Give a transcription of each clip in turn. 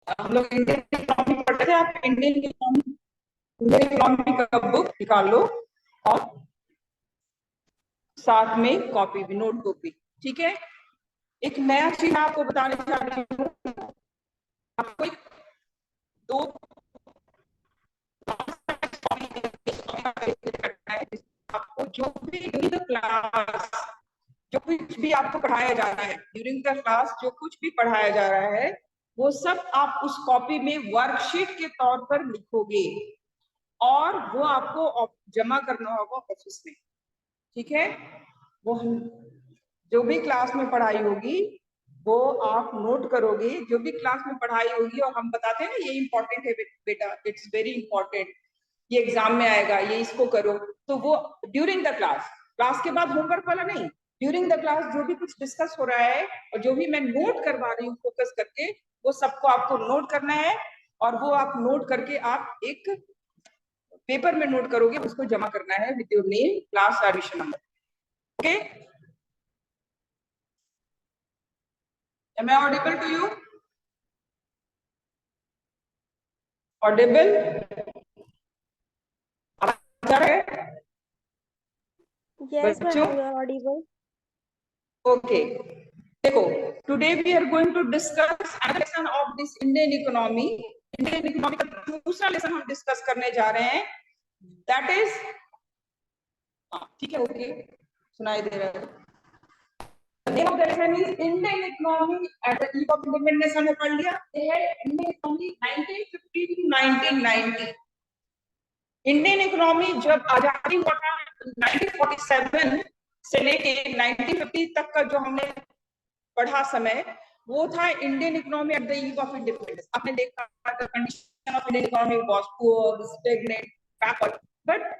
हम लोग Indian economy पढ़ रहे थे, आप इंडियन इकोनॉमी का बुक निकाल लो और साथ में कॉपी भी, नोटबुक भी। ठीक है। एक नया चीज मैं आपको बताने जा रही हूँ। आपको एक दो आपको जो भी ड्यूरिंग द क्लास, जो कुछ भी आपको पढ़ाया जा रहा है ड्यूरिंग द क्लास, जो कुछ भी पढ़ाया जा रहा है वो सब आप उस कॉपी में वर्कशीट के तौर पर लिखोगे और वो आपको जमा करना होगा ऑफिस में। ठीक है। वो हम जो भी क्लास में पढ़ाई होगी वो आप नोट करोगे, जो भी क्लास में पढ़ाई होगी। और हम बताते हैं ना ये इंपॉर्टेंट है बेटा, इट्स वेरी इंपॉर्टेंट, ये एग्जाम में आएगा, ये इसको करो। तो वो ड्यूरिंग द क्लास, क्लास के बाद होमवर्क वाला नहीं, ड्यूरिंग द क्लास जो भी कुछ डिस्कस हो रहा है और जो भी मैं नोट करवा रही हूँ फोकस करके, वो सबको आपको नोट करना है। और वो आप नोट करके आप एक पेपर में नोट करोगे, उसको जमा करना है with your name, class, admission number. Okay. Am I audible to you? Audible? आवाज आ रहा है Yes, बच्चों? ma'am, you are audible. Okay. देखो, today we are going to discuss another lesson of this Indian economy. Indian economy का दूसरा lesson हम discuss करने जा रहे हैं, दैट इज, ठीक है, ओके, सुनाई दे रहा है। The name of the lesson is Indian economy at the eve of independence। हमने पढ़ लिया, ये है Indian economy 1950 to 1990। Indian economy जब आजादी हुआ था 1947 से लेके 1950 तक का जो हमने पढ़ा समय, वो था Indian economy at the eve of independence. आपने देखा condition of Indian economy was poor, stagnant, backward. But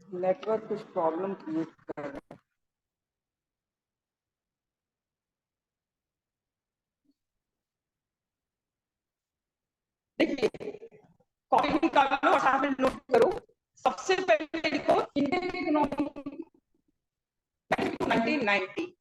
network कुछ प्रॉब्लम क्रिएट कर रहा है। देखिए, कॉपी निकालो और साथ में नोट करो। सबसे पहले लिखो इंडियन इकोनॉमी 1990।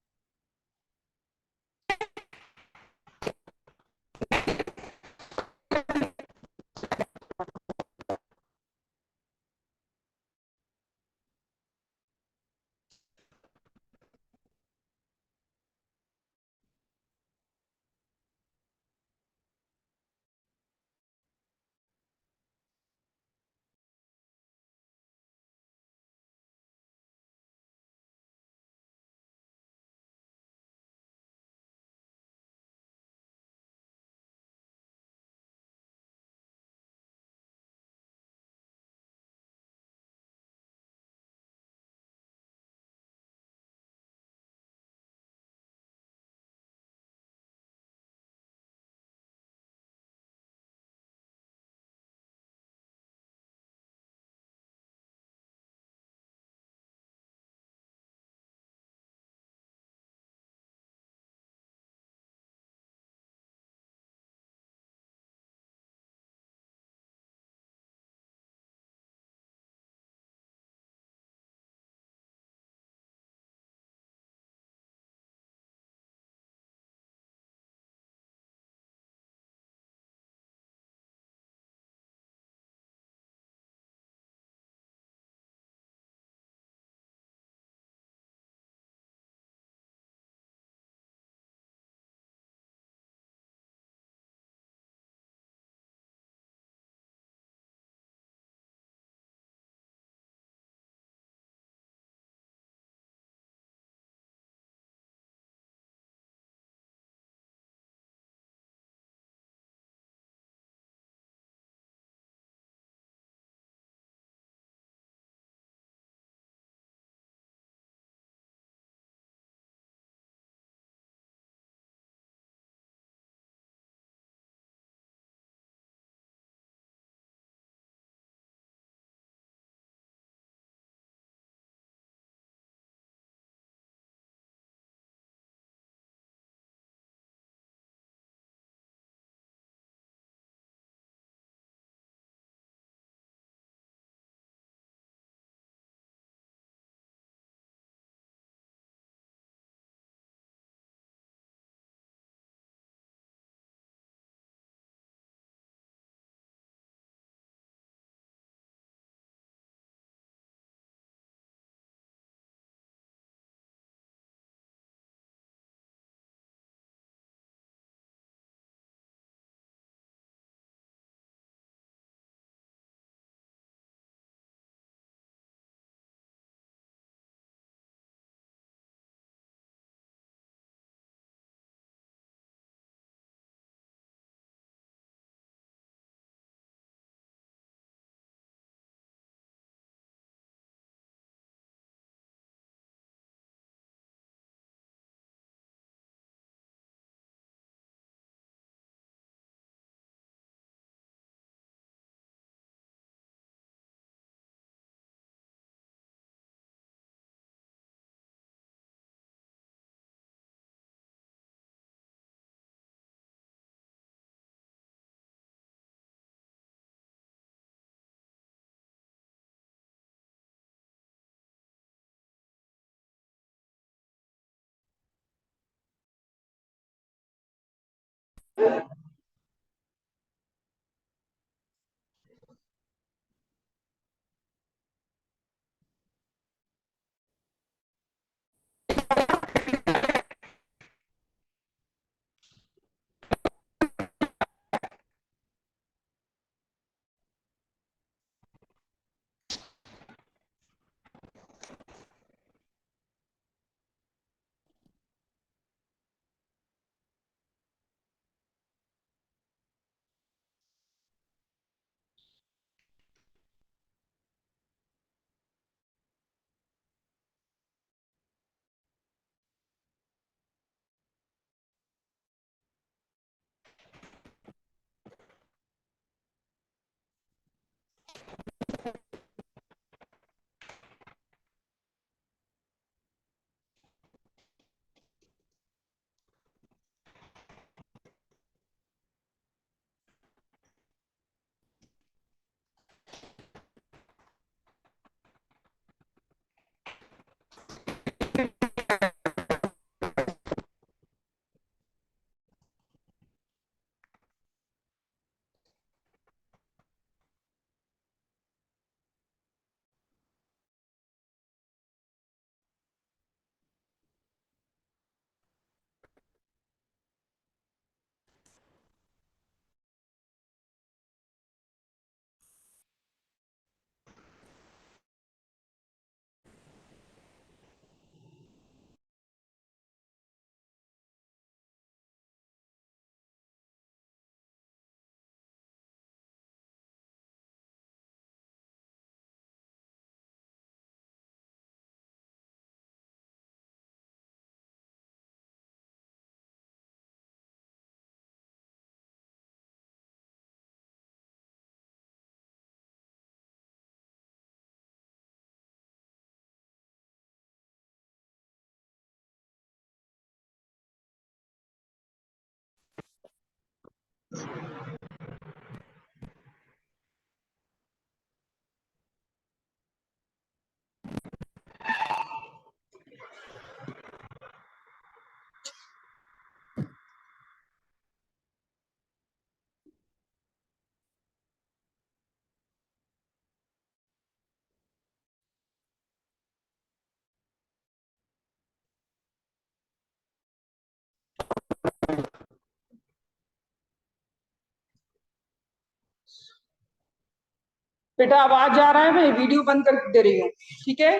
बेटा आवाज जा रहा है, मैं वीडियो बंद कर दे रही हूँ, ठीक है?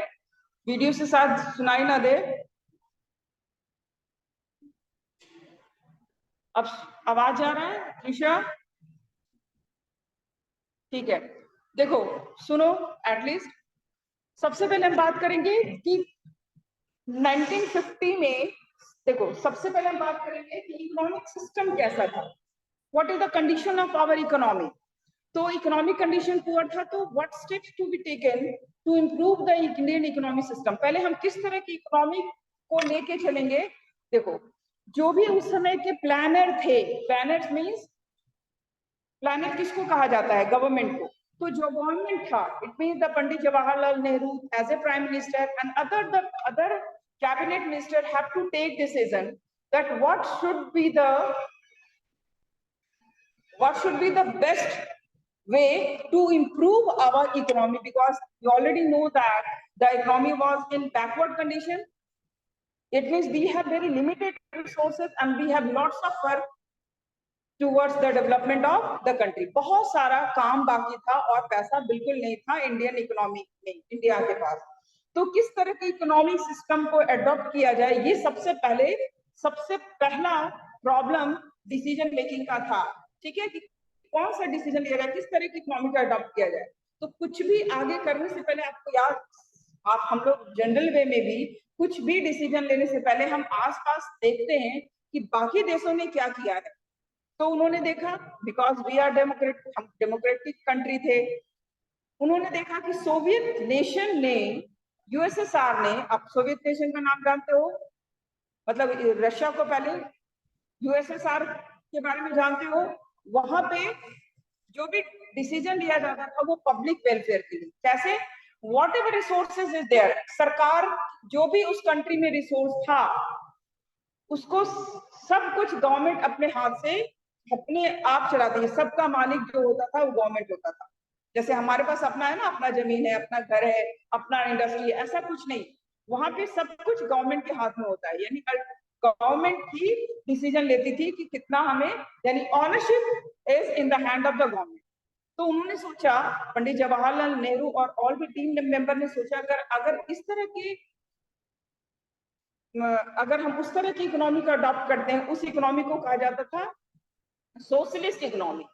वीडियो से साथ सुनाई ना दे। अब आवाज आ रहा है त्रिशा? ठीक है, देखो सुनो, एटलीस्ट सबसे पहले हम बात करेंगे कि 1950 में, देखो सबसे पहले हम बात करेंगे कि इकोनॉमिक सिस्टम कैसा था, what is the condition of our economy. तो इकोनॉमिक कंडीशन पुअर था, तो what steps to be taken to improve the Indian economic system. पहले हम किस तरह की इकोनॉमी को लेके चलेंगे। देखो जो भी उस समय के प्लानर थे, प्लानर मीन्स, प्लानर किसको कहा जाता है? गवर्नमेंट को। तो जो गवर्नमेंट था, it mean the Pandit Jawaharlal Nehru as a prime minister and other cabinet minister have to take decision that what should be the best way to improve our economy, because you already know that the economy was in backward condition. It means we have very limited resources and we have lots of work towards the development of the country. बहुत सारा काम बाकी था और पैसा बिल्कुल नहीं था इंडियन इकोनॉमी में, इंडिया के पास। तो किस तरह के इकोनॉमिक सिस्टम को अडॉप्ट किया जाए, ये सबसे पहला प्रॉब्लम डिसीजन मेकिंग का था, ठीक है? कि कौन सा डिसीजन लिया जाए, किस तरह की इकोनॉमी का अडॉप्ट किया जाए। तो कुछ भी आगे करने से पहले आपको याद, आप हम लोग जनरल वे में भी कुछ भी डिसीजन लेने से पहले हम आसपास देखते हैं कि बाकी देशों ने क्या किया है। तो उन्होंने देखा, बिकॉज वी आर हम डेमोक्रेटिक कंट्री थे, उन्होंने देखा कि सोवियत नेशन ने, यूएसएसआर ने, आप सोवियत नेशन का नाम जानते हो, मतलब रशिया को पहले, यूएसएसआर के बारे में जानते हो। वहां पे जो भी डिसीजन लिया जाता था वो पब्लिक वेलफेयर के लिए। कैसे? Whatever resources is there, सरकार जो भी उस कंट्री में रिसोर्स था उसको सब कुछ गवर्नमेंट अपने हाथ से अपने आप चलाती है, सबका मालिक जो होता था वो गवर्नमेंट होता था। जैसे हमारे पास अपना है ना, अपना जमीन है, अपना घर है, अपना इंडस्ट्री, ऐसा कुछ नहीं। वहां पे सब कुछ गवर्नमेंट के हाथ में होता है, यानी गवर्नमेंट ही डिसीजन लेती थी कि कितना हमें, यानी ownership is in the hand of the government. तो उन्होंने सोचा, पंडित जवाहरलाल नेहरू और ऑल भी टीम मेंबर ने सोचा, अगर अगर इस तरह की अगर हम उस तरह की इकोनॉमी को अडॉप्ट करते हैं, उस इकोनॉमी को कहा जाता था सोशलिस्ट इकोनॉमी।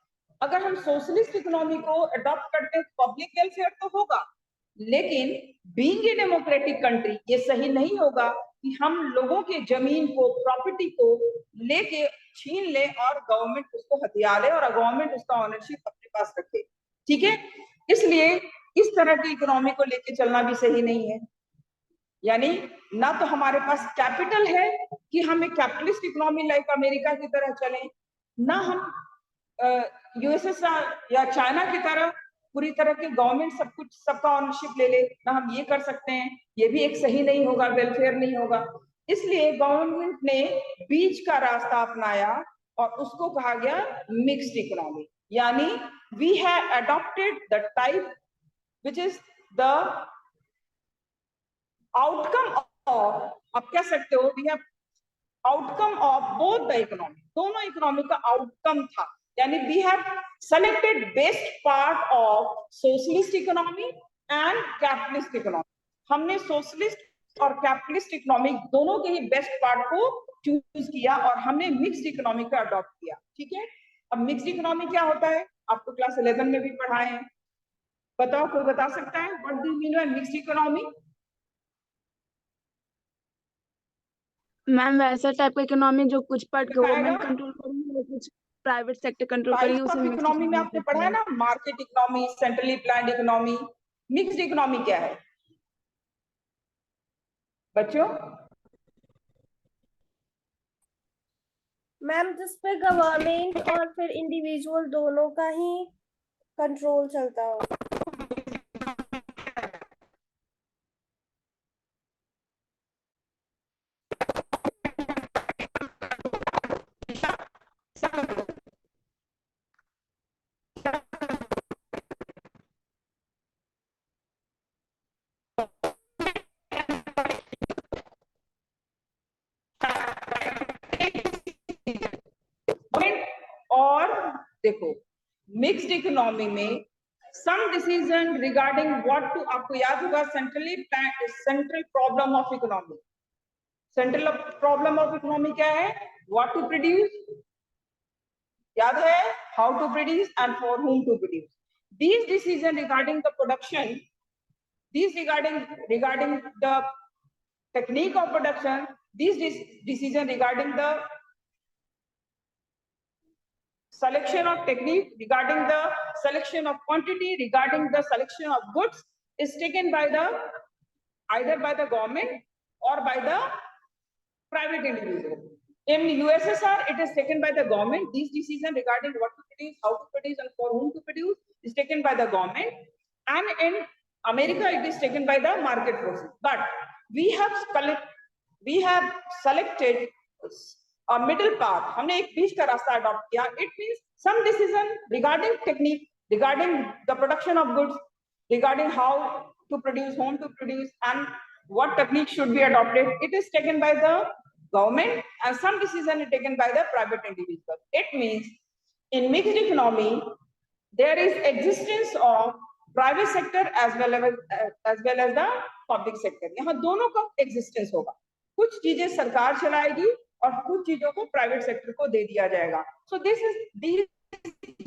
अगर हम सोशलिस्ट इकोनॉमी को अडॉप्ट करते हैं तो पब्लिक वेलफेयर तो होगा, लेकिन बीइंग ए डेमोक्रेटिक कंट्री ये सही नहीं होगा कि हम लोगों के जमीन को, प्रॉपर्टी को लेके छीन ले और गवर्नमेंट उसको हथिया ले और गवर्नमेंट उसका ऑनरशिप अपने पास रखे। ठीक है, इसलिए इस तरह की इकोनॉमी को लेके चलना भी सही नहीं है। यानी ना तो हमारे पास कैपिटल है कि हम एक कैपिटलिस्ट इकोनॉमी लाइक अमेरिका की तरह चलें, ना हम यूएसएसआर या चाइना की तरह पूरी तरह की गवर्नमेंट सब कुछ, सबका ऑनरशिप ले ले, ना हम ये कर सकते हैं। ये भी एक सही नहीं होगा, वेलफेयर नहीं होगा। इसलिए गवर्नमेंट ने बीच का रास्ता अपनाया और उसको कहा गया मिक्स्ड इकोनॉमी। यानी we have adopted the type which is the outcome of, आप कह सकते हो we have outcome of both the economy, दोनों इकोनॉमी का आउटकम था। यानी we have selected best part of socialist economy and capitalist economy. हमने सोशलिस्ट और कैपिटलिस्ट इकोनॉमी दोनों के ही बेस्ट पार्ट को चूज किया और हमने मिक्स्ड इकोनॉमी का अडॉप्ट किया। ठीक है, अब मिक्स्ड इकोनॉमी क्या होता है, आपको क्लास 11 में भी पढ़ाए हैं। बताओ, कोई बता सकता है what do you mean by mixed economy? Ma'am वैसा टाइप का इकोनॉमी जो कुछ पार्ट बताएगा। गवर्नमेंट कंट्रोल करेंगे और कुछ प्राइवेट सेक्टर कंट्रोल करेंगे, टाइप्स उसे ऑफ मिक्स्ड इकोनॉमी में इकोनॉमी आपने कहते पढ़ा है हैं। ना, market economy, centrally planned economy. Mixed economy क्या है बच्चों? मैम जिसपे गवर्नमेंट और फिर इंडिविजुअल दोनों का ही कंट्रोल चलता हो। और देखो, मिक्स्ड इकोनॉमी में some decision regarding what to, आपको याद होगा central problem of economy, central problem of economy क्या है? व्हाट टू प्रोड्यूस, याद है? How to produce and for whom to produce. these decision regarding the production, these regarding the technique of production, these decision regarding the selection of technique, regarding the selection of quantity, regarding the selection of goods is taken by the either by the government or by the private individual. In USSR, it is taken by the government. These decisions regarding what to produce, how to produce, and for whom to produce is taken by the government. And in America, it is taken by the market forces. But we have selected a middle path. हमने एक बीच का रास्ता adopt किया. It means some decision regarding technique, regarding the production of goods, regarding how to produce, whom to produce, and what technique should be adopted. It is taken by the government, and some decision is taken by the private individual. It means in mixed economy, there is existence of private sector as well as the public sector. यहाँ दोनों का existence होगा. कुछ चीजें सरकार चलाएगी और कुछ चीजों को प्राइवेट सेक्टर को दे दिया जाएगा. So these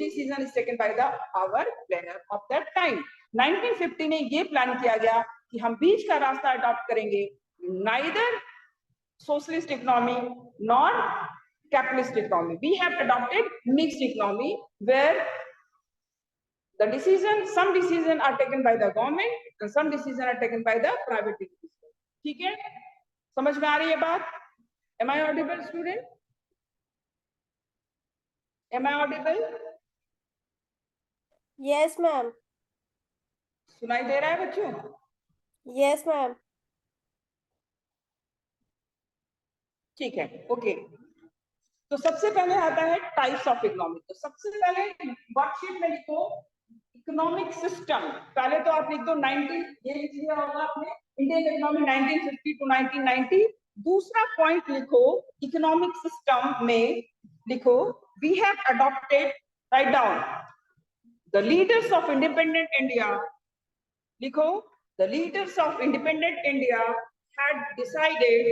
decision is taken by the our planner of that time. 1950 में ये प्लान किया गया कि हम बीच का रास्ता अडॉप्ट करेंगे, neither socialist economy nor capitalist economy. We have adopted mixed economy where the some decisions are taken by the government and some decisions are taken by the private individual. ठीक है, समझ में आ रही है बात? Am I audible, student? Am I audible? Yes ma'am. सुनाई दे रहा है बच्चों? Yes ma'am. ठीक है, ओके। तो सबसे पहले आता है टाइप्स ऑफ इकोनॉमी। तो सबसे पहले वर्कशीट में लिखो इकोनॉमिक सिस्टम। पहले तो आप लिख दो 19, ये लिख लिया होगा आपने, इंडियन इकोनॉमी 1950 टू 1990। दूसरा पॉइंट लिखो इकोनॉमिक सिस्टम में लिखो we have adopted, right down, the leaders of independent India, लिखो the leaders of independent India had decided,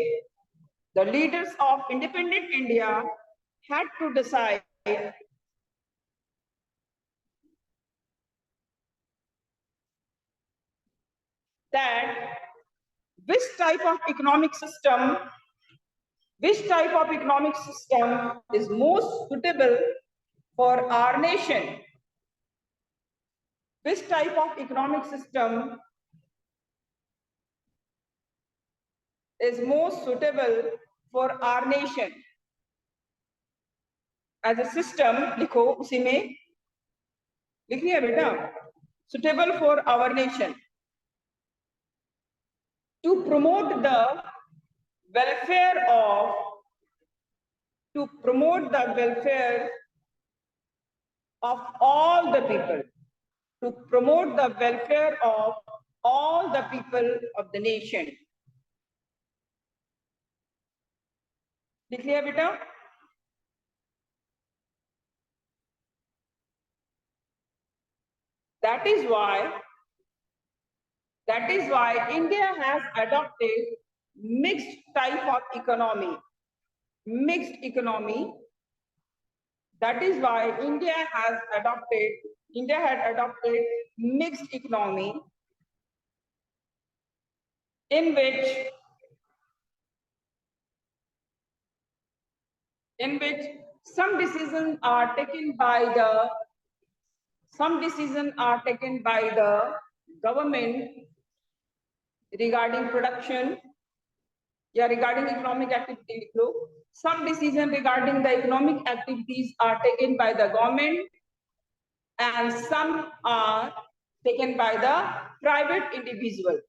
the leaders of independent India had to decide that which type of economic system is most suitable for our nation. Which type of economic system is most suitable for our nation? As a system लिखो, उसी में लिख लिया बेटा, suitable for our nation, to promote the welfare of all the people, to promote the welfare of all the people of the nation. लिख लिया बेटा? That is why India has adopted mixed type of economy. Mixed economy. That is why India had adopted mixed economy, in which some decisions are taken by the government regarding production, या regarding economic activity लिख लो. Some decisions regarding the economic activities are taken by the government and some are taken by the private individual.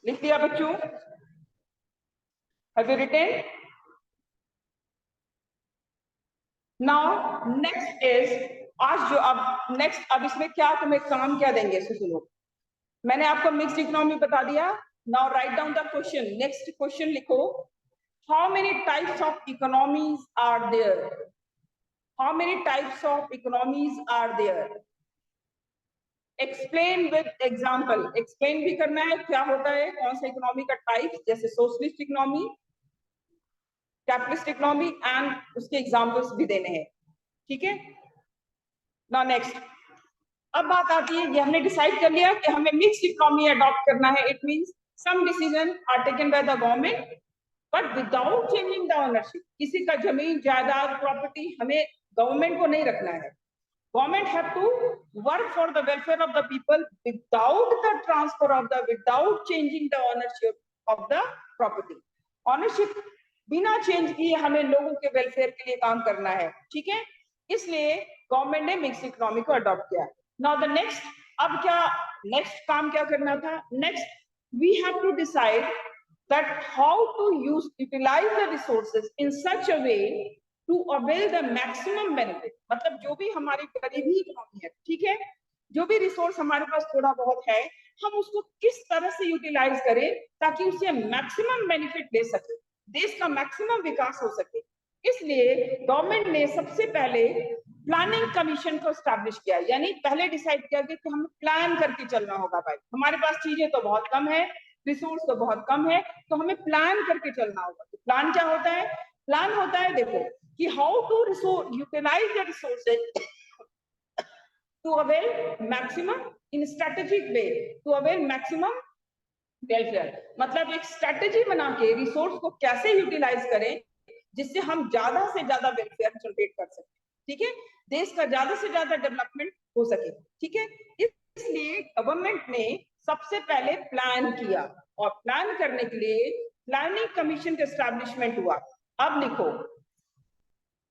लिख दिया बच्चों? Have you written? Now next is आज जो अब next अब इसमें क्या तुम्हें काम क्या देंगे सुनो. मैंने आपको मिक्स्ड इकोनॉमी बता दिया. Now write down the question. Next question लिखो. How many types of economies are there? How many types of economies are there? Explain with example. Explain भी करना है क्या होता है, कौन सा इकोनॉमी का टाइप, जैसे socialist economy, capitalist economy, and उसके एग्जांपल्स भी देने हैं. ठीक है. नाउ नेक्स्ट, अब बात आती है, ये हमने डिसाइड कर लिया कि हमें मिक्स्ड इकोनॉमी अडॉप्ट करना है. It means some decision are taken by the government but without changing the ownership. किसी का जमीन जायदाद प्रॉपर्टी हमें गवर्नमेंट को नहीं रखना है. Government have to work for the welfare of the people without changing the ownership of the property. Ownership बिना चेंज किए हमें लोगों के वेलफेयर के लिए काम करना है. ठीक है. इसलिए गवर्नमेंट ने मिक्स इकोनॉमी को अडॉप्ट किया. नाउ द नेक्स्ट, अब क्या नेक्स्ट काम क्या करना था? Next we have to decide that how to utilise the resources in such a way to avail the maximum benefit. मतलब जो भी हमारी गरीबी इकोनॉमी है, ठीक है, जो भी रिसोर्स हमारे पास थोड़ा बहुत है, हम उसको किस तरह से यूटिलाइज करें ताकि उससे मैक्सिमम बेनिफिट ले सके, देश का मैक्सिमम विकास हो सके. इसलिए गवर्नमेंट ने सबसे पहले प्लानिंग कमीशन को स्टैब्लिश किया. यानी पहले डिसाइड किया कि हमें प्लान करके चलना होगा. भाई हमारे पास चीजें तो बहुत कम है, रिसोर्स तो बहुत कम है, तो हमें प्लान करके चलना होगा. तो प्लान क्या होता है? प्लान होता है, देखो, कि how to utilize the resources to avail maximum in strategic way, to avail maximum welfare. मतलब एक स्ट्रेटेजी बना के रिसोर्स को कैसे यूटिलाइज करें जिससे हम ज्यादा से ज्यादा वेलफेयर जनरेट कर सकें. ठीक है. देश का ज्यादा से ज्यादा डेवलपमेंट हो सके. ठीक है. इसलिए गवर्नमेंट ने सबसे पहले प्लान किया और प्लान करने के लिए प्लानिंग कमीशन का एस्टैब्लिशमेंट हुआ. अब लिखो,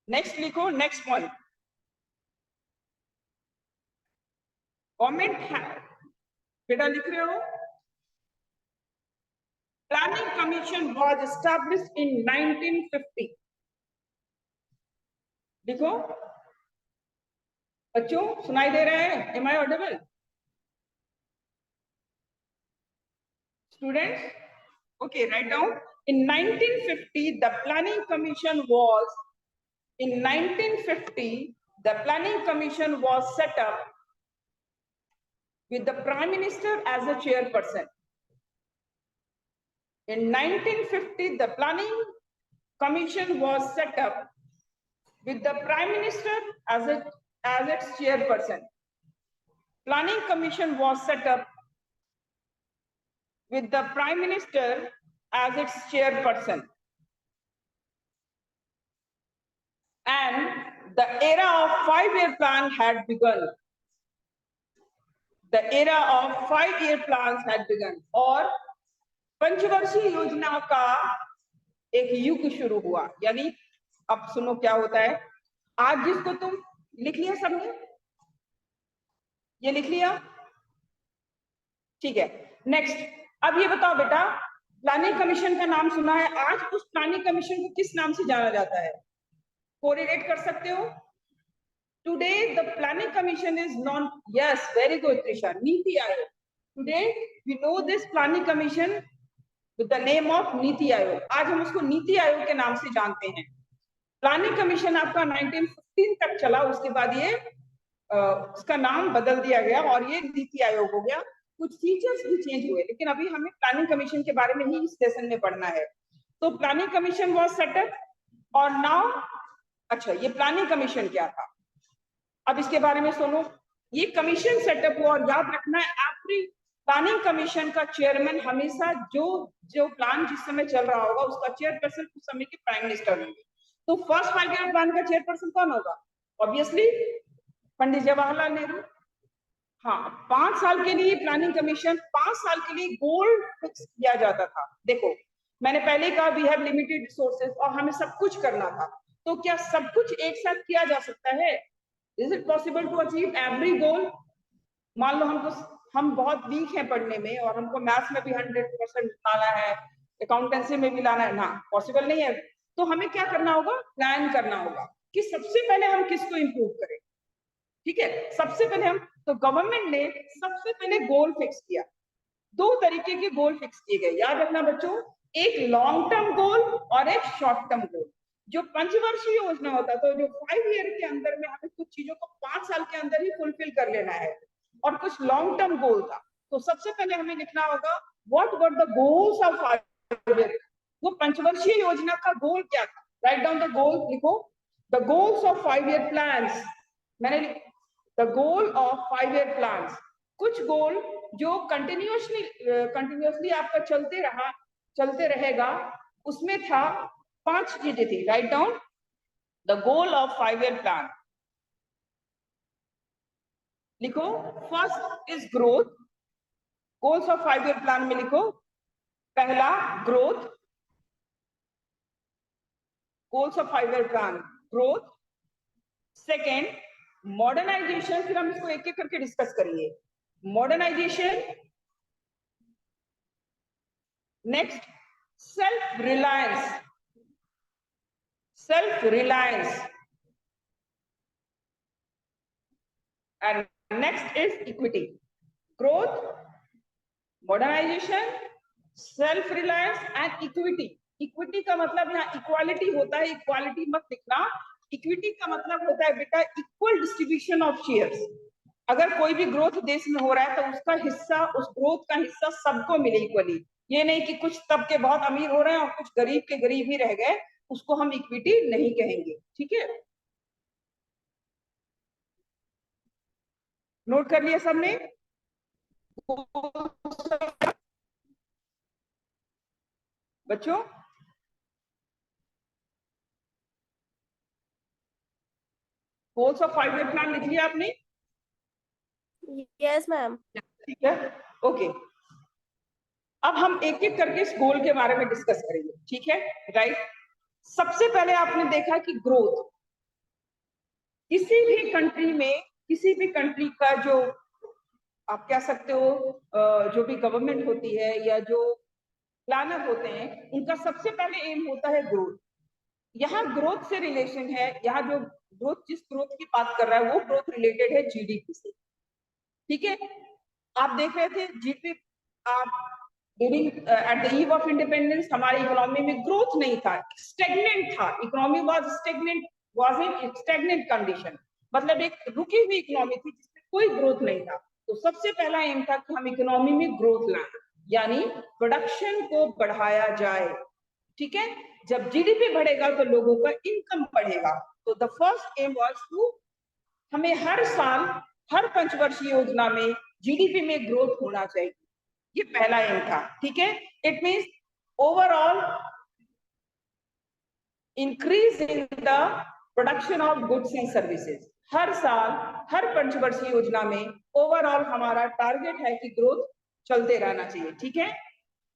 नेक्स्ट लिखो, नेक्स्ट पॉइंट. गवर्नमेंट बेटा लिख रहे हो? Planning Commission was established in 1950. देखो बच्चों, सुनाई दे रहा है? Am I audible? Students, okay, write down. In 1950, the Planning Commission was. In 1950, the Planning Commission was set up with the Prime Minister as a chairperson. In 1950, the Planning Commission was set up with the Prime Minister as its chairperson. Planning Commission was set up with the Prime Minister as its chairperson. And the era of 5-year plan had begun. The era of 5-year plans had begun. और पंचवर्षीय योजना का एक युग शुरू हुआ. यानी अब सुनो क्या होता है. आज जिसको तुम लिख लिया सबने, ये लिख लिया, ठीक है. नेक्स्ट, अब ये बताओ बेटा, प्लानिंग कमीशन का नाम सुना है. आज उस प्लानिंग कमीशन को किस नाम से जाना जाता है? कोरिलेट कर सकते हो? Today the Planning Commission is known. Yes, very good, Trisha. Niti Aayog. Today we know this Planning Commission with the name of Niti Aayog. आज हम उसको नीति आयोग के नाम से जानते हैं. प्लानिंग कमीशन आपका 1915 तक चला, उसके बाद ये उसका नाम बदल दिया गया और ये नीति आयोग हो गया. कुछ फीचर्स भी चेंज हुए, लेकिन अभी हमें प्लानिंग कमीशन के बारे में ही इस सेशन में पढ़ना है. तो प्लानिंग कमीशन वाज सेटअप और नाउ, अच्छा ये प्लानिंग कमीशन क्या था, अब इसके बारे में सुनो. ये कमीशन सेटअप हुआ और याद रखना है, एवरी प्लानिंग कमीशन का चेयरमैन हमेशा जो प्लान जिस समय चल रहा होगा उसका चेयरपर्सन उस समय के प्राइम मिनिस्टर होंगे. तो फर्स्ट 5-year प्लान का चेयरपर्सन कौन होगा? ऑब्वियसली पंडित जवाहरलाल नेहरू. हाँ, 5 साल के लिए प्लानिंग कमीशन, 5 साल के लिए गोल फिक्स किया जाता था. देखो मैंने पहले कहा वी हैव लिमिटेड रिसोर्सेज और हमें सब कुछ करना था. तो क्या सब कुछ एक साथ किया जा सकता है? Is it possible to achieve every goal? मान लो हम बहुत वीक हैं पढ़ने में और हमको मैथ्स में भी 100% लाना है, अकाउंटेंसी में भी लाना है ना, पॉसिबल नहीं है. तो हमें क्या करना होगा? प्लान करना होगा कि सबसे पहले हम किसको इंप्रूव करें. ठीक है, सबसे पहले हम, तो गवर्नमेंट ने सबसे पहले गोल फिक्स किया. 2 तरीके के गोल फिक्स किए गए, याद रखना बच्चों, एक लॉन्ग टर्म गोल और एक शॉर्ट टर्म गोल. जो पंचवर्षीय योजना होता तो जो 5 ईयर के अंदर में हमें कुछ चीजों को 5 साल के अंदर ही फुलफिल कर लेना है, और कुछ लॉन्ग टर्म गोल था. तो सबसे पहले हमें लिखना होगा what were the goals of 5 year. वो पंचवर्षीय योजना का गोल क्या था? राइट डाउन द गोल, लिखो the goals of 5 year plans. मैंने the goal of 5 year plans, कुछ गोल जो कंटिन्यूअसली आपका चलते रहेगा, उसमें था 5 चीजें थी. Right down the goal of 5 year plan. लिखो first is growth. Goals of 5 year plan में लिखो पहला growth. Goals of 5 year plan growth. Second modernization. फिर हम इसको एक एक करके डिस्कस करेंगे. Modernization. Next self reliance. Self-reliance, and next is equity. Growth, modernization, self-reliance and equity. Equity का मतलब यहाँ equality होता है, equality मत लिखना. Equity का मतलब होता है बेटा equal distribution of shares. अगर कोई भी ग्रोथ देश में हो रहा है तो उसका हिस्सा, उस ग्रोथ का हिस्सा सबको मिले इक्वली. ये नहीं कि कुछ तबके बहुत अमीर हो रहे हैं और कुछ गरीब के गरीब ही रह गए, उसको हम इक्विटी नहीं कहेंगे. ठीक है, नोट कर लिया सबने? बच्चों गोल्स ऑफ 5 ईयर प्लान लिख लिया आपने? Yes ma'am. ठीक है, ओके. अब हम एक एक करके इस गोल के बारे में डिस्कस करेंगे. ठीक है, राइट. सबसे पहले आपने देखा कि ग्रोथ, किसी भी कंट्री में, किसी भी कंट्री का जो आप कह सकते हो जो भी गवर्नमेंट होती है या जो प्लानर होते हैं, उनका सबसे पहले एम होता है ग्रोथ। यहाँ ग्रोथ से रिलेशन है, यहाँ जो ग्रोथ, जिस ग्रोथ की बात कर रहा है वो ग्रोथ रिलेटेड है जीडीपी से, ठीक है। आप देख रहे थे जीडीपी, आप during at the eve of independence हमारी इकोनॉमी में ग्रोथ नहीं था, स्टेगनेंट था, economy was stagnant, was in stagnant condition, मतलब एक रुकी हुई इकोनॉमी थी जिसमें कोई ग्रोथ नहीं था। तो सबसे पहला एम था कि हम इकोनॉमी में ग्रोथ लाएं, यानी प्रोडक्शन को बढ़ाया जाए, ठीक है। जब जीडीपी बढ़ेगा तो लोगों का इनकम बढ़ेगा। तो the first aim was to, हमें हर साल, हर पंचवर्षीय योजना में जीडीपी में ग्रोथ होना चाहिए, ये पहला एम था, ठीक है। It means overall increase in the production of goods and services. हर साल, हर पंचवर्षीय योजना में ओवरऑल हमारा टारगेट है कि ग्रोथ चलते रहना चाहिए, ठीक है।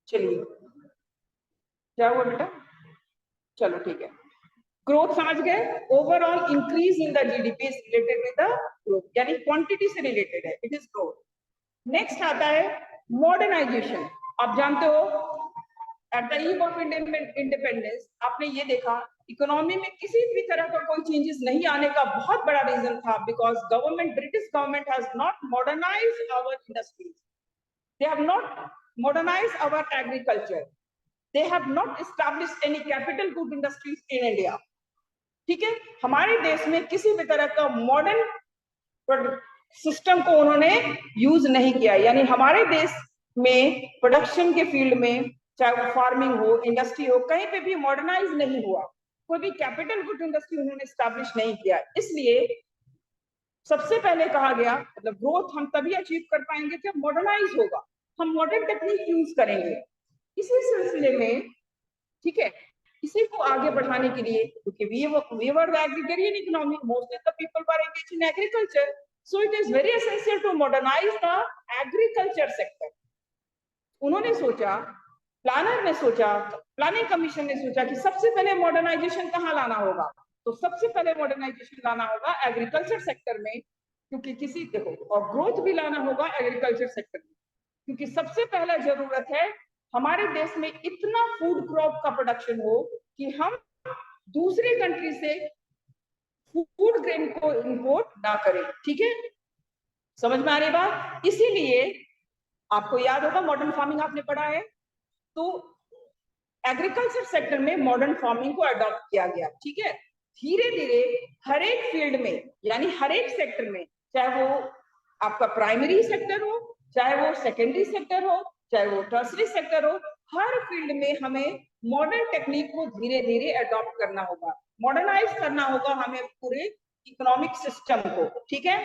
चलिए, क्या हुआ बेटा? चलो ठीक है, ग्रोथ समझ गए। Overall increase in the GDP is related with the growth, यानी क्वांटिटी से रिलेटेड है, इट इज ग्रोथ। नेक्स्ट आता है मॉडर्नाइजेशन। आप जानते हो at the eve of independence आपने ये देखा, इकोनॉमी में किसी भी तरह का कोई चेंजेस नहीं आने का बहुत बड़ा रीजन था because government, British government has not modernised our industries, they have not modernised our agriculture, they have not established any capital good industries in India, ठीक है। हमारे देश में किसी भी तरह का मॉडर्न सिस्टम को उन्होंने यूज नहीं किया, यानी हमारे देश में प्रोडक्शन के फील्ड में, चाहे वो फार्मिंग हो, इंडस्ट्री हो, कहीं पे भी मॉडर्नाइज नहीं हुआ, कोई भी कैपिटल गुड इंडस्ट्री उन्होंने स्टैब्लिश नहीं किया। इसलिए सबसे पहले कहा गया, मतलब ग्रोथ हम तभी अचीव कर पाएंगे जब मॉडर्नाइज होगा, हम मॉडर्न टेक्निक यूज करेंगे। इसी सिलसिले में, ठीक है, इसी को आगे बढ़ाने के लिए, क्योंकि we were the agrarian economy, most of the people were engaged in agriculture, so it is very essential to modernize the agriculture sector. उन्होंने सोचा, प्लानर ने सोचा, प्लानिंग कमीशन ने सोचा कि सबसे पहले मॉडर्नाइजेशन कहाँ लाना होगा, तो सबसे पहले मॉडर्नाइजेशन लाना होगा एग्रीकल्चर सेक्टर में, क्योंकि किसी, देखो, और ग्रोथ भी लाना होगा एग्रीकल्चर सेक्टर में, क्योंकि सबसे पहला जरूरत है हमारे देश में इतना फूड क्रॉप का प्रोडक्शन हो कि हम दूसरी कंट्री से फूड ग्रेन को इंपोर्ट ना करें, ठीक है। समझ में आ रही बात? इसीलिए आपको याद होगा मॉडर्न फार्मिंग आपने पढ़ा है, तो एग्रीकल्चर सेक्टर में मॉडर्न फार्मिंग को अडॉप्ट किया गया, ठीक है। धीरे धीरे हर एक फील्ड में, यानी हर एक सेक्टर में, चाहे वो आपका प्राइमरी सेक्टर हो, चाहे वो सेकेंडरी सेक्टर हो, चाहे वो टर्सरी सेक्टर हो, हर फील्ड में हमें मॉडर्न टेक्निक को धीरे धीरे अडॉप्ट करना होगा, मॉडर्नाइज करना होगा हमें पूरे इकोनॉमिक सिस्टम को, ठीक है।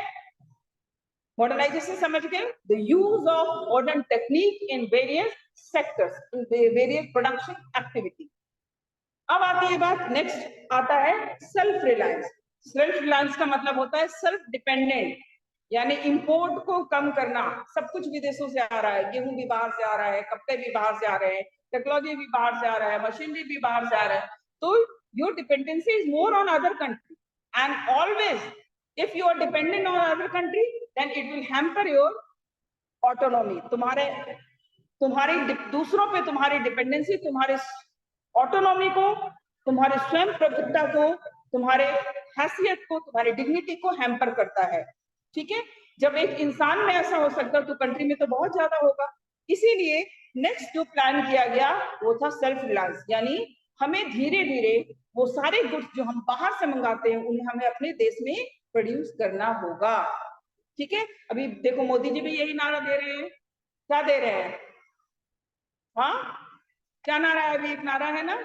मॉडर्नाइजेशन समझ गए, the use of modern technique in various sectors, in various production activity. अब आती है बात, नेक्स्ट आता है सेल्फ रिलायंस। सेल्फ रिलायंस का मतलब होता है सेल्फ डिपेंडेंट, यानी इंपोर्ट को कम करना। सब कुछ विदेशों से आ रहा है, गेहूं भी बाहर से आ रहा है, कपड़े भी बाहर से आ रहे हैं, टेक्नोलॉजी भी बाहर से आ रहा है, मशीनरी भी बाहर से आ रहा है, तो your dependency is more on other country, and always if you are dependent on other country then it will hamper your autonomy. तुम्हारी दूसरों पे तुम्हारी डिपेंडेंसी तुम्हारे ऑटोनॉमी को, तुम्हारे स्वयं प्रभुत्ता को, तुम्हारे हैसियत को, तुम्हारी डिग्निटी को हैम्पर करता है, ठीक है। जब एक इंसान में ऐसा हो सकता है तो कंट्री में तो बहुत ज्यादा होगा। इसीलिए नेक्स्ट जो प्लान किया गया वो था सेल्फ रिलायंस, यानी हमें धीरे धीरे वो सारे गुड्स जो हम बाहर से मंगाते हैं उन्हें हमें अपने देश में प्रोड्यूस करना होगा, ठीक है। अभी देखो मोदी जी भी यही नारा दे रहे हैं, क्या दे रहे हैं? हाँ, क्या नारा है? अभी एक नारा है ना,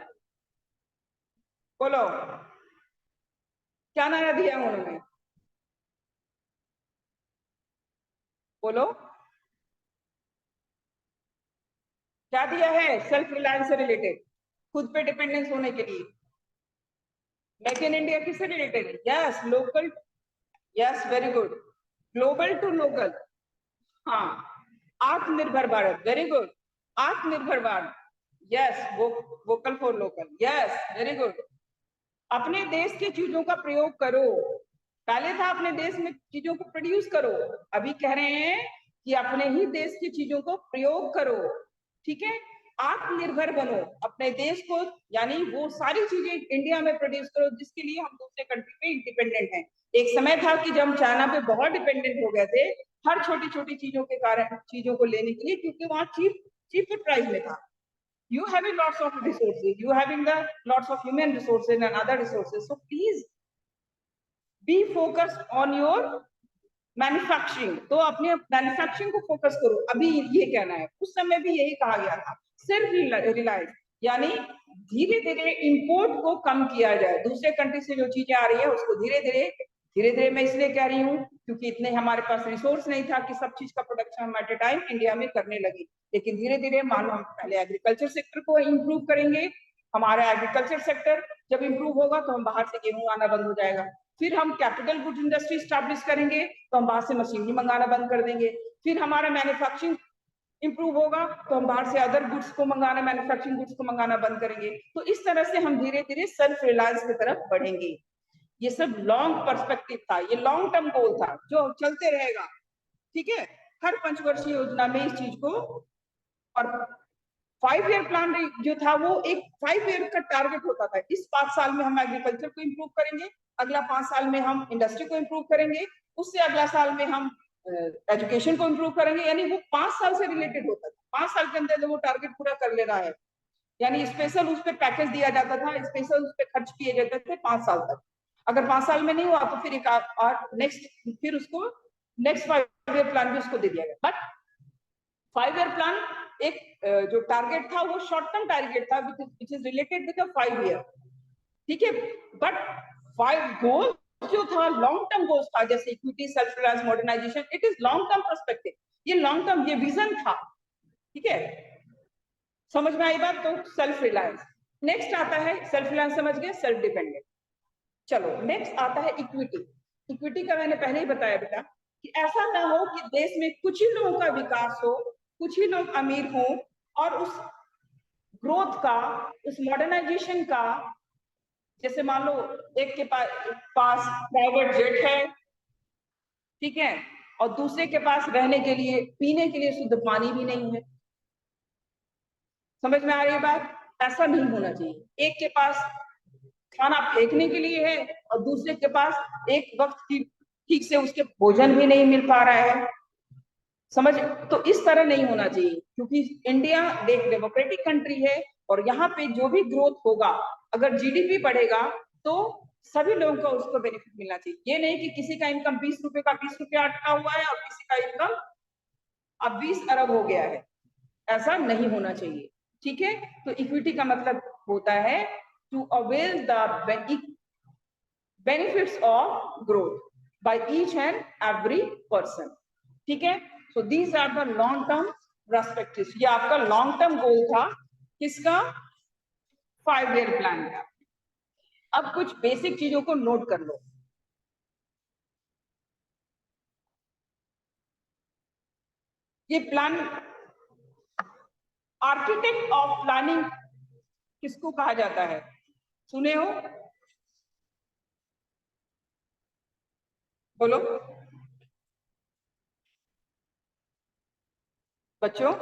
बोलो, क्या नारा दिया उन्होंने? बोलो, क्या दिया है सेल्फ रिलायंस से रिलेटेड, खुद पे डिपेंडेंस होने के लिए? मेक इन इंडिया किससे रिलेटेड है? Yes, local, yes, very good, global to local, हाँ, Atmanirbhar Bharat, very good, Atmanirbhar Bharat, yes, vocal for local, yes, very good. अपने देश की चीजों का प्रयोग करो, पहले था अपने देश में चीजों को प्रोड्यूस करो, अभी कह रहे हैं कि अपने ही देश की चीजों को प्रयोग करो, ठीक है। आत्मनिर्भर बनो अपने देश को, यानी वो सारी चीजें इंडिया में प्रोड्यूस करो जिसके लिए हम दूसरे कंट्री पे इंडिपेंडेंट हैं। एक समय था कि जब हम चाइना पे बहुत डिपेंडेंट हो गए थे हर छोटी छोटी चीजों के कारण, चीजों को लेने के लिए, क्योंकि वहां चीप प्राइस में था। You having lots of resources, you having the lots of human resources and other resources, so please be focused on your manufacturing. तो अपने मैन्युफैक्चरिंग को फोकस करो, अभी ये कहना है। उस समय भी यही कहा गया था, सिर्फ रिलायंस, यानी धीरे धीरे इंपोर्ट को कम किया जाए, दूसरे कंट्री से जो चीजें आ रही है उसको धीरे धीरे मैं इसलिए कह रही हूँ क्योंकि इतने हमारे पास रिसोर्स नहीं था कि सब चीज का प्रोडक्शन हम एट ए टाइम इंडिया में करने लगे। लेकिन धीरे धीरे मान लो हम पहले एग्रीकल्चर सेक्टर को इम्प्रूव करेंगे, हमारा एग्रीकल्चर सेक्टर जब इम्प्रूव होगा तो हम बाहर से गेहूं आना बंद हो जाएगा। फिर हम कैपिटल गुड इंडस्ट्री स्टैब्लिश करेंगे तो हम बाहर से मशीनरी मंगाना बंद कर देंगे। फिर हमारा मैन्युफैक्चरिंग इंप्रूव होगा तो हम बाहर से अदर गुड्स को मंगाना, मैन्युफैक्चरिंग गुड्स को मंगाना बंद करेंगे। तो इस तरह से हम धीरे धीरे सेल्फ रिलायंस की तरफ बढ़ेंगे। ये सब लॉन्ग पर्सपेक्टिव था, ये लॉन्ग टर्म गोल था जो चलते रहेगा, ठीक है। हर पंचवर्षीय योजना में इस चीज को, और 5 ईयर प्लान जो था वो एक 5 ईयर का टारगेट होता था। इस 5 साल में हम एग्रीकल्चर को इम्प्रूव करेंगे, अगला 5 साल में हम इंडस्ट्री को इम्प्रूव करेंगे, उससे अगला साल में हम एजुकेशन को इम्प्रूव करेंगे। यानी वो 5 साल से रिलेटेड होता था। 5 साल के अंदर जब वो टारगेट पूरा कर ले रहा है, यानी स्पेशल उस पर पैकेज दिया जाता था, स्पेशल उस पर खर्च किए जाते थे 5 साल तक। अगर 5 साल में नहीं हुआ तो फिर एक नेक्स्ट, फिर उसको नेक्स्ट 5 ईयर प्लान भी उसको दे दिया गया। बट 5 ईयर प्लान एक जो टारगेट था वो शॉर्ट टर्म टारगेट था which is related with 5 year, ठीक है। बट 5 गोल जो था लॉन्ग टर्म गोल्स था, जैसे equity, self reliance, modernisation, it is long term perspective, ये लॉन्ग टर्म, ये विजन था, ठीक है। समझ में आई बात? तो सेल्फ रिलायंस। नेक्स्ट आता है, सेल्फ रिलायंस समझ गए, सेल्फ डिपेंडेंट। चलो नेक्स्ट आता है इक्विटी। इक्विटी का मैंने पहले ही बताया बेटा कि ऐसा ना हो कि देश में कुछ ही लोगों का विकास हो, कुछ ही लोग अमीर हो, और उस ग्रोथ का, उस मॉडर्नाइजेशन का, जैसे मान लो एक के पास प्राइवेट जेट है, ठीक है, और दूसरे के पास रहने के लिए, पीने के लिए शुद्ध पानी भी नहीं है। समझ में आ रही है बात? ऐसा नहीं होना चाहिए। एक के पास खाना फेंकने के लिए है और दूसरे के पास एक वक्त की ठीक से उसके भोजन भी नहीं मिल पा रहा है। समझ? तो इस तरह नहीं होना चाहिए, क्योंकि इंडिया एक डेमोक्रेटिक कंट्री है और यहाँ पे जो भी ग्रोथ होगा, अगर जीडीपी बढ़ेगा तो सभी लोगों को उसको बेनिफिट मिलना चाहिए। ये नहीं कि किसी का इनकम 20 रुपए का 20 रुपया अटका हुआ है और किसी का इनकम अब 20 अरब हो गया है, ऐसा नहीं होना चाहिए, ठीक है। तो इक्विटी का मतलब होता है to avail the benefits of growth by each and every person, ठीक है। So these are the long term perspectives. ये आपका लॉन्ग टर्म गोल था, किसका? 5 ईयर प्लान का। अब कुछ बेसिक चीजों को नोट कर लो। ये प्लान, आर्किटेक्ट ऑफ प्लानिंग किसको कहा जाता है? सुने हो? बोलो बच्चों।